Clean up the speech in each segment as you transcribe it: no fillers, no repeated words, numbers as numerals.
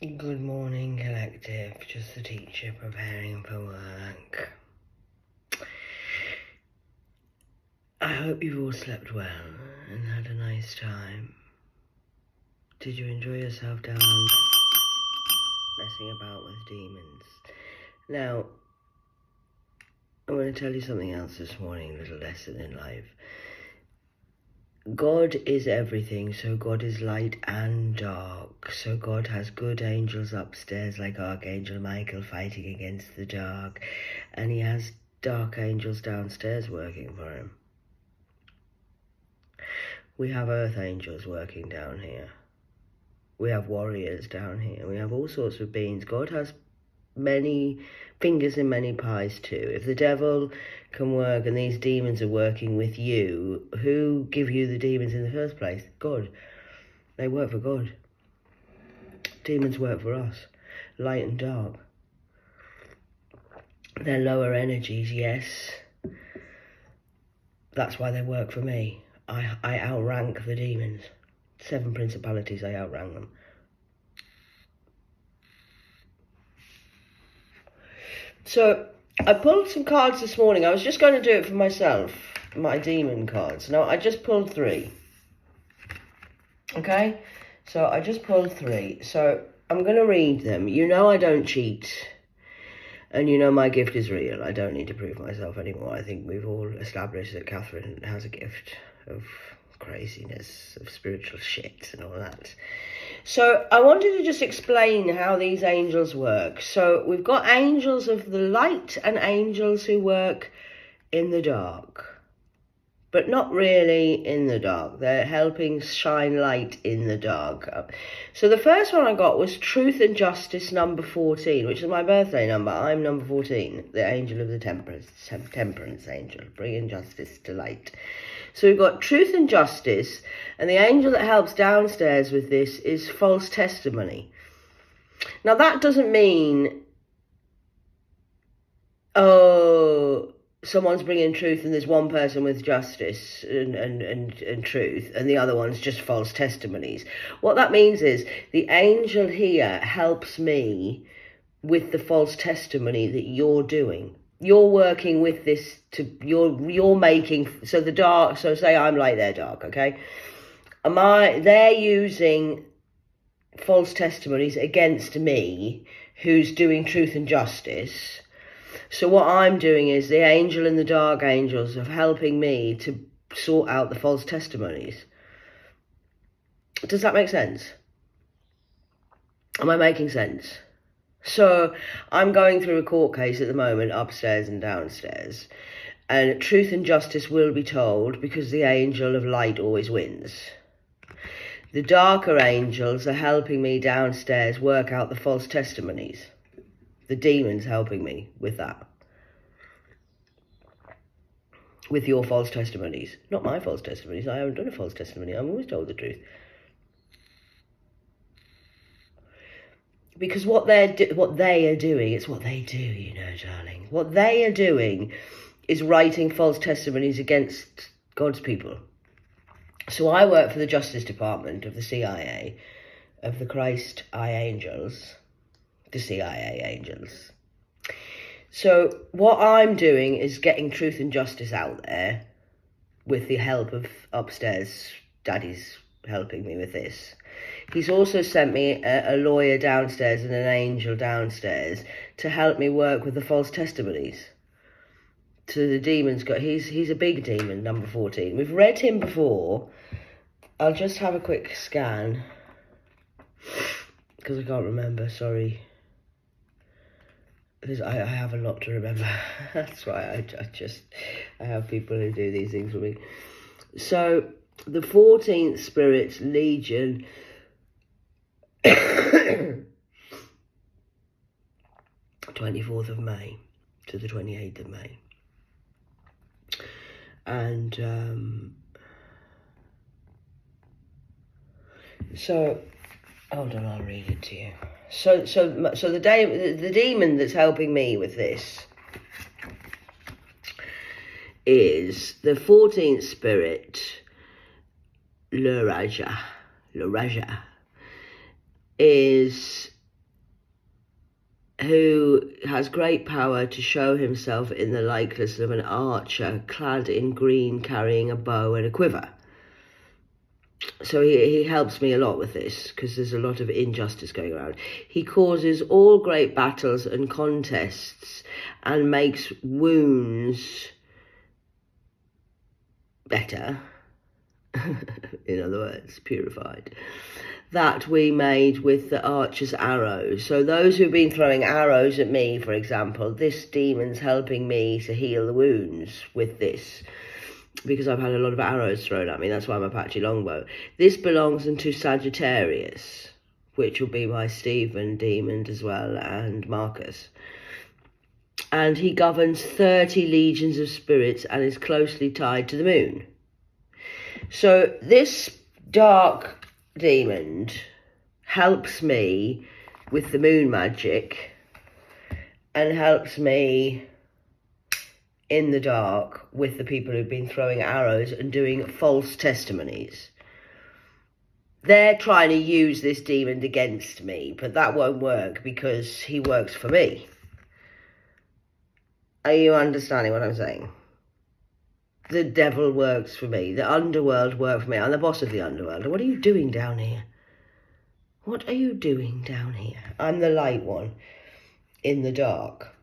Good morning, collective. Just the teacher preparing for work. I hope you've all slept well and had a nice time. Did you enjoy yourself down under, messing about with demons? Now, I'm going to tell you something else this morning, a little lesson in life. God is everything, so God is light and dark. So God has good angels upstairs like Archangel Michael fighting against the dark, and he has dark angels downstairs working for him. We have earth angels working down here. We have warriors down here. We have all sorts of beings. God has many fingers in many pies too. If the devil can work and these demons are working with you, who give you the demons in the first place? God. They work for God. Demons work for us. Light and dark. They're lower energies, yes. That's why they work for me. I outrank the demons. 7 principalities, I outrank them. So, I pulled some cards this morning. I was just going to do it for myself, my demon cards. Now, I just pulled 3. Okay? So, I just pulled 3. So, I'm going to read them. You know I don't cheat. And you know my gift is real. I don't need to prove myself anymore. I think we've all established that Catherine has a gift of craziness, of spiritual shit and all that. So I wanted to just explain how these angels work. So we've got angels of the light and angels who work in the dark, but not really in the dark. They're helping shine light in the dark. So the first one I got was Truth and Justice number 14, which is my birthday number. I'm number 14, the angel of the temperance angel, bringing justice to light. So we've got Truth and Justice, and the angel that helps downstairs with this is false testimony. Now that doesn't mean, someone's bringing truth and there's one person with justice and truth and the other one's just false testimonies. What that means is the angel here helps me with the false testimony that you're doing. You're working with this you're making, so the dark, so say I'm light, they're dark, okay? They're using false testimonies against me, who's doing truth and justice. So what I'm doing is the angel and the dark angels are helping me to sort out the false testimonies. Does that make sense? Am I making sense? So I'm going through a court case at the moment, upstairs and downstairs, and truth and justice will be told because the angel of light always wins. The darker angels are helping me downstairs work out the false testimonies. The demon's helping me with that. With your false testimonies. Not my false testimonies. I haven't done a false testimony. I'm always told the truth. Because what they are doing, it's what they do, you know, darling. What they are doing is writing false testimonies against God's people. So I work for the Justice Department of the CIA, of the Christ I Angels, the CIA angels. So what I'm doing is getting truth and justice out there with the help of upstairs. Daddy's helping me with this. He's also sent me a lawyer downstairs and an angel downstairs to help me work with the false testimonies. So the demon's got, he's a big demon, number 14. We've read him before. I'll just have a quick scan because I can't remember, sorry. Because I have a lot to remember. That's why I have people who do these things for me. So the 14th Spirit Legion 24th of May to the 28th of May. And so hold on, I'll read it to you. So the demon that's helping me with this is the 14th Spirit, Le Raja, is who has great power to show himself in the likeness of an archer clad in green, carrying a bow and a quiver. So he helps me a lot with this, because there's a lot of injustice going around. He causes all great battles and contests and makes wounds better. In other words, purified, that we made with the archer's arrows. So those who've been throwing arrows at me, for example, this demon's helping me to heal the wounds with this, because I've had a lot of arrows thrown at me. That's why I'm Apache longbow. This belongs into Sagittarius, which will be my Stephen demon as well, and Marcus. And he governs 30 legions of spirits and is closely tied to the moon. So this dark demon helps me with the moon magic and helps me in the dark with the people who've been throwing arrows and doing false testimonies. They're trying to use this demon against me, but that won't work because he works for me. Are you understanding what I'm saying? The devil works for me. The underworld works for me. I'm the boss of the underworld. What are you doing down here? What are you doing down here? I'm the light one in the dark.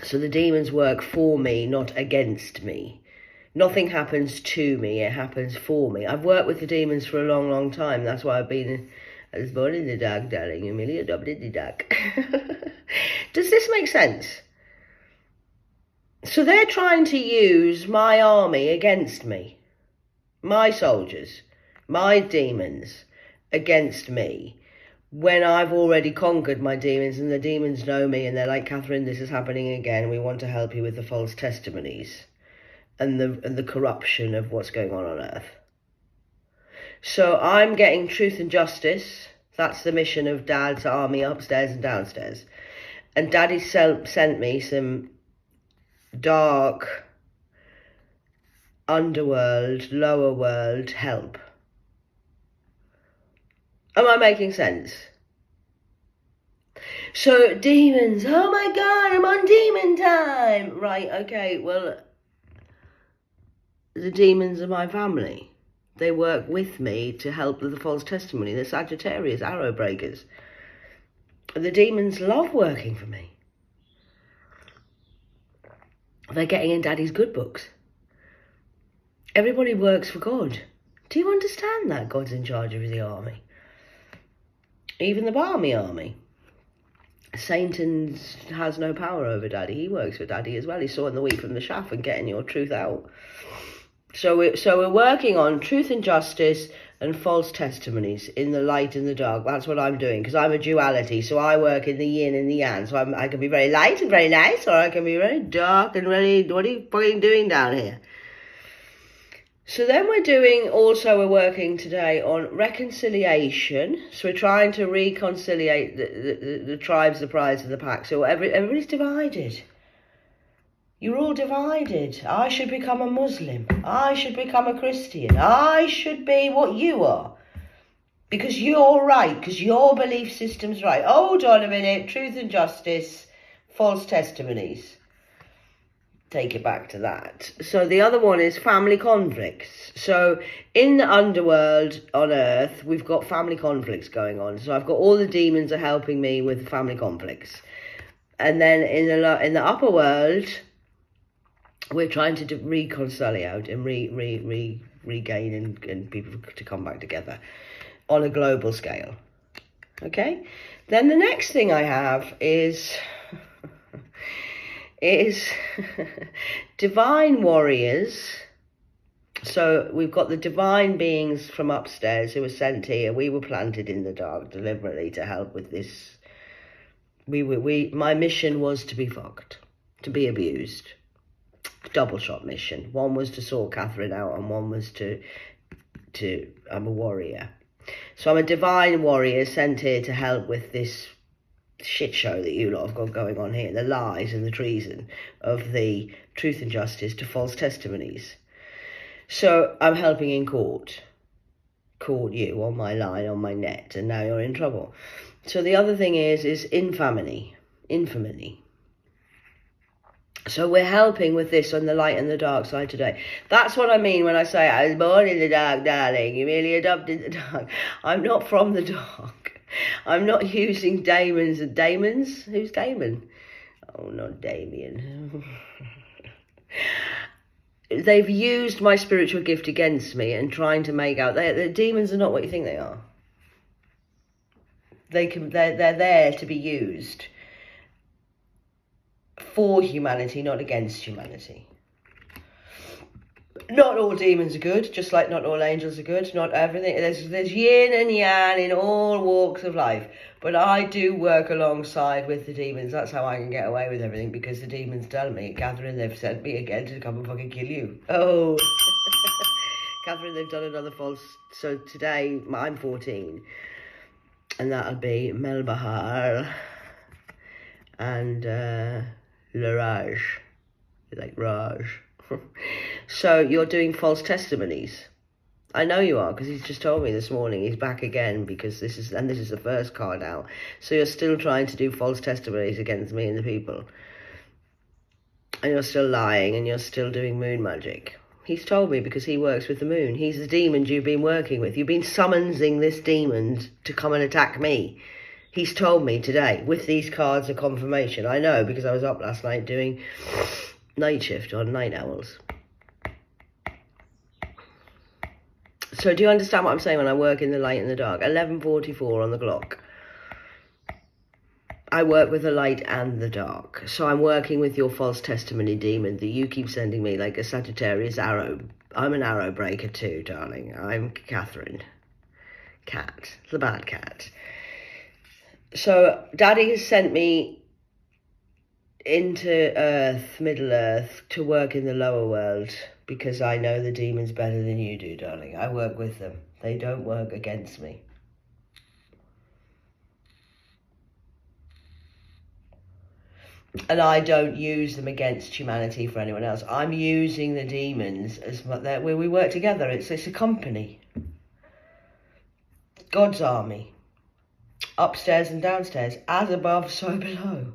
So the demons work for me, not against me. Nothing happens to me. It happens for me. I've worked with the demons for a long, long time. That's why I was born in the dark, darling. Amelia adopted the dark. Does this make sense? So they're trying to use my army against me, my soldiers, my demons against me, when I've already conquered my demons, and the demons know me, and they're like, Catherine, this is happening again. We want to help you with the false testimonies and the corruption of what's going on earth. So I'm getting truth and justice. That's the mission of Dad's army upstairs and downstairs. And Daddy sent me some dark underworld, lower world help. Am I making sense? So demons, oh my God, I'm on demon time. Right, okay, well, the demons are my family. They work with me to help with the false testimony. The Sagittarius, arrow breakers. The demons love working for me. They're getting in Daddy's good books. Everybody works for God. Do you understand that? God's in charge of the army. Even the Barmy army. Satan has no power over Daddy. He works for Daddy as well. He's sawing the wheat from the chaff and getting your truth out. So we're working on truth and justice and false testimonies in the light and the dark. That's what I'm doing, because I'm a duality. So I work in the yin and the yang. So I can be very light and very nice, or I can be very dark and very, what are you fucking doing down here? So then we're working today on reconciliation. So we're trying to reconciliate the tribes, the prides, and the pack. So everybody's divided. You're all divided. I should become a Muslim. I should become a Christian. I should be what you are. Because you're right. Because your belief system's right. Hold on a minute. Truth and justice. False testimonies. Take it back to that. So the other one is family conflicts. So in the underworld on earth, we've got family conflicts going on. So I've got all the demons are helping me with family conflicts. And then in the upper world, we're trying to reconcile and regain and people to come back together on a global scale. Okay? Then the next thing I have is divine warriors. So we've got the divine beings from upstairs who were sent here. We were planted in the dark deliberately to help with this. My mission was to be fucked, to be abused. Double shot mission. One was to sort Catherine out, and one was to I'm a warrior. So I'm a divine warrior sent here to help with this shit show that you lot have got going on here, the lies and the treason of the truth and justice to false testimonies. So I'm helping in court. Caught you on my line, on my net, and now you're in trouble. So the other thing is infamy. So we're helping with this on the light and the dark side today. That's what I mean when I say I was born in the dark, darling. You merely adopted the dark. I'm not from the dark. I'm not using demons and demons. Who's Damon? Oh, not Damien. They've used my spiritual gift against me and trying to make out the demons are not what you think they are. They're there to be used for humanity, not against humanity. Not all demons are good, just like not all angels are good. Not everything. There's yin and yang in all walks of life. But I do work alongside with the demons. That's how I can get away with everything, because the demons tell me, Catherine, they've sent me again to come and fucking kill you. Oh. Catherine, they've done another false. So today, I'm 14. And that'll be Melbahar and Laraj. Like Raj. So you're doing false testimonies. I know you are, because he's just told me this morning he's back again, because this is the first card out. So you're still trying to do false testimonies against me and the people. And you're still lying, and you're still doing moon magic. He's told me, because he works with the moon. He's the demon you've been working with. You've been summoning this demon to come and attack me. He's told me today, with these cards of confirmation. I know, because I was up last night doing night shift on night owls. So do you understand what I'm saying when I work in the light and the dark? 11:44 on the clock. I work with the light and the dark. So I'm working with your false testimony demon that you keep sending me like a Sagittarius arrow. I'm an arrow breaker too, darling. I'm Catherine. Cat. The bad cat. So Daddy has sent me into Earth, Middle Earth, to work in the lower world, because I know the demons better than you do, darling. I work with them. They don't work against me. And I don't use them against humanity for anyone else. I'm using the demons as where we work together. It's a company. God's army. Upstairs and downstairs. As above, so below.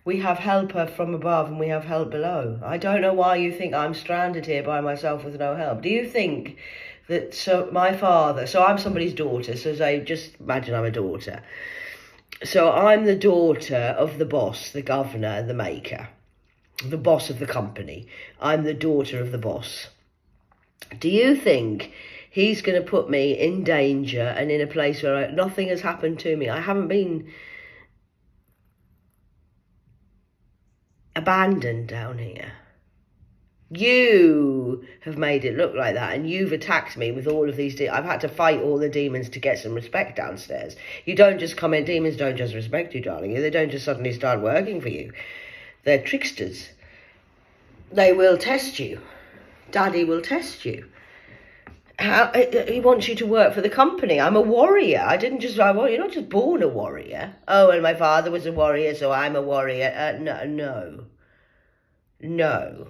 We have helper from above and we have help below. I don't know why you think I'm stranded here by myself with no help. Do you think that my father, so I'm somebody's daughter, so say, just imagine I'm a daughter. So I'm the daughter of the boss, the governor, the maker, the boss of the company. I'm the daughter of the boss. Do you think he's going to put me in danger and in a place where nothing has happened to me? I haven't been abandoned down here. You have made it look like that, and you've attacked me with all of these. I've had to fight all the demons to get some respect downstairs. You don't just come in. Demons don't just respect you, darling. They don't just suddenly start working for you. They're tricksters. They will test you. Daddy will test you. He wants you to work for the company. I'm a warrior. You're not just born a warrior. Oh, and my father was a warrior, so I'm a warrior. No.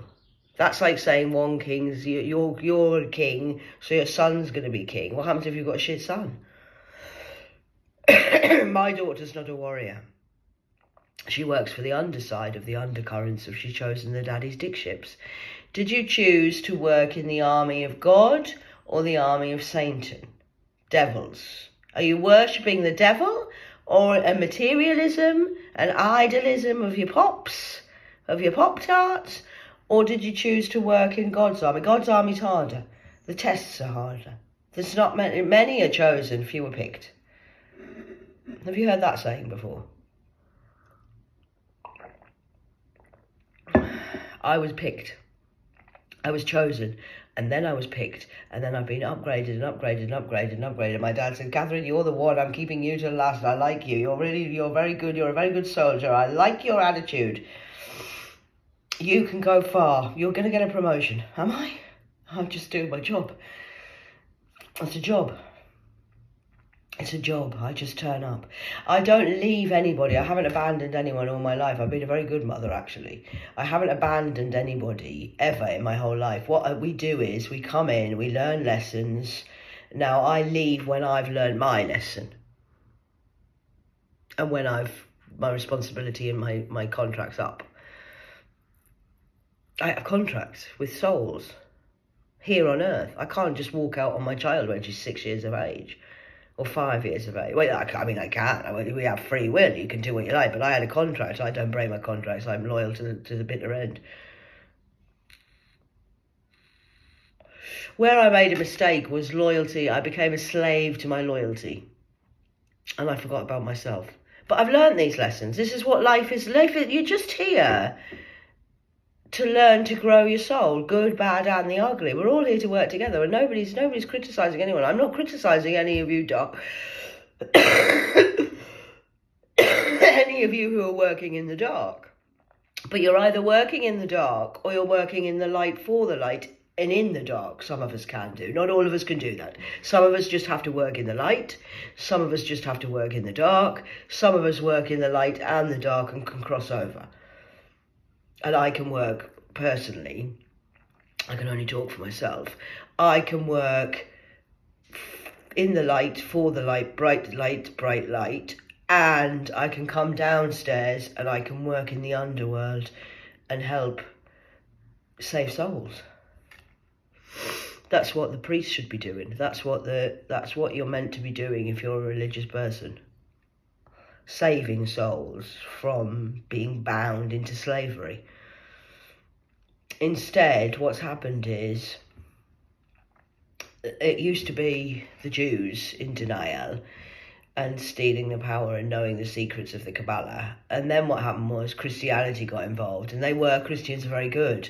That's like saying one king's, you're a king, so your son's going to be king. What happens if you've got a shit son? My daughter's not a warrior. She works for the underside of the undercurrents of she's chosen the daddy's dick ships. Did you choose to work in the army of God or the army of Satan? Devils. Are you worshipping the devil, or a materialism, an idolism of your pops, of your Pop-Tarts? Or did you choose to work in God's army? God's army's harder. The tests are harder. There's not many are chosen, few are picked. Have you heard that saying before? I was picked. I was chosen. And then I was picked. And then I've been upgraded and upgraded and upgraded and upgraded. My dad said, Catherine, you're the one. I'm keeping you till last. I like you. You're very good. You're a very good soldier. I like your attitude. You can go far. You're going to get a promotion. Am I? I'm just doing my job. It's a job. It's a job. I just turn up. I don't leave anybody. I haven't abandoned anyone all my life. I've been a very good mother, actually. I haven't abandoned anybody ever in my whole life. What we do is we come in, we learn lessons. Now, I leave when I've learned my lesson. And when my responsibility and my contract's up, I have contracts with souls here on earth. I can't just walk out on my child when she's 6 years of age or 5 years of age. Well, I can. We have free will. You can do what you like. But I had a contract. I don't break my contracts. I'm loyal to the bitter end. Where I made a mistake was loyalty. I became a slave to my loyalty. And I forgot about myself. But I've learned these lessons. This is what life is. You're just here to learn to grow your soul, good, bad, and the ugly. We're all here to work together, and nobody's criticising anyone. I'm not criticising any of you, any of you who are working in the dark. But you're either working in the dark or you're working in the light for the light and in the dark. Some of us can do. Not all of us can do that. Some of us just have to work in the light. Some of us just have to work in the dark. Some of us work in the light and the dark and can cross over. And I can work personally. I can only talk for myself. I can work in the light, for the light, bright light. And I can come downstairs and I can work in the underworld and help save souls. That's what the priest should be doing. That's what you're meant to be doing if you're a religious person. Saving souls from being bound into slavery. Instead, what's happened is, it used to be the Jews in denial and stealing the power and knowing the secrets of the Kabbalah. And then what happened was Christianity got involved, and Christians are very good.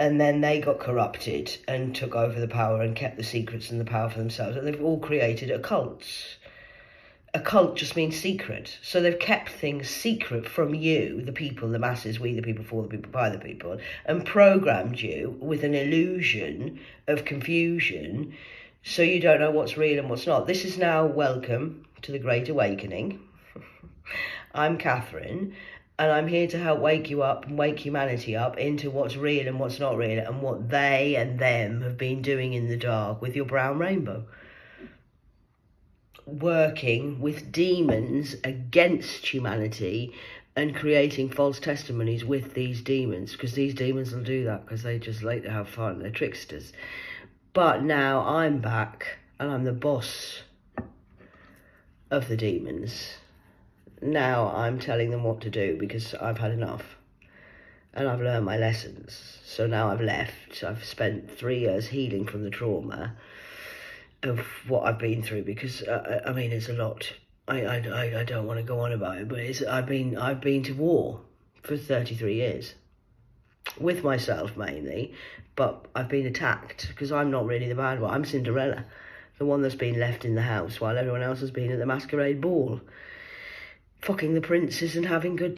And then they got corrupted and took over the power and kept the secrets and the power for themselves. And they've all created occults. A cult just means secret. So they've kept things secret from you, the people, the masses, we the people, for the people, by the people, and programmed you with an illusion of confusion so you don't know what's real and what's not. This is now welcome to the Great Awakening. I'm Catherine, and I'm here to help wake you up and wake humanity up into what's real and what's not real and what they and them have been doing in the dark with your brown rainbow. Working with demons against humanity and creating false testimonies with these demons, because these demons will do that because they just like to have fun. They're tricksters. But now I'm back and I'm the boss of the demons. Now I'm telling them what to do because I've had enough and I've learned my lessons. So now I've left. I've spent 3 years healing from the trauma of what I've been through, because I mean, it's a lot. I don't want to go on about it, but I've been to war for 33 years with myself mainly, but I've been attacked because I'm not really the bad one. I'm Cinderella, the one that's been left in the house while everyone else has been at the masquerade ball, fucking the princes and having good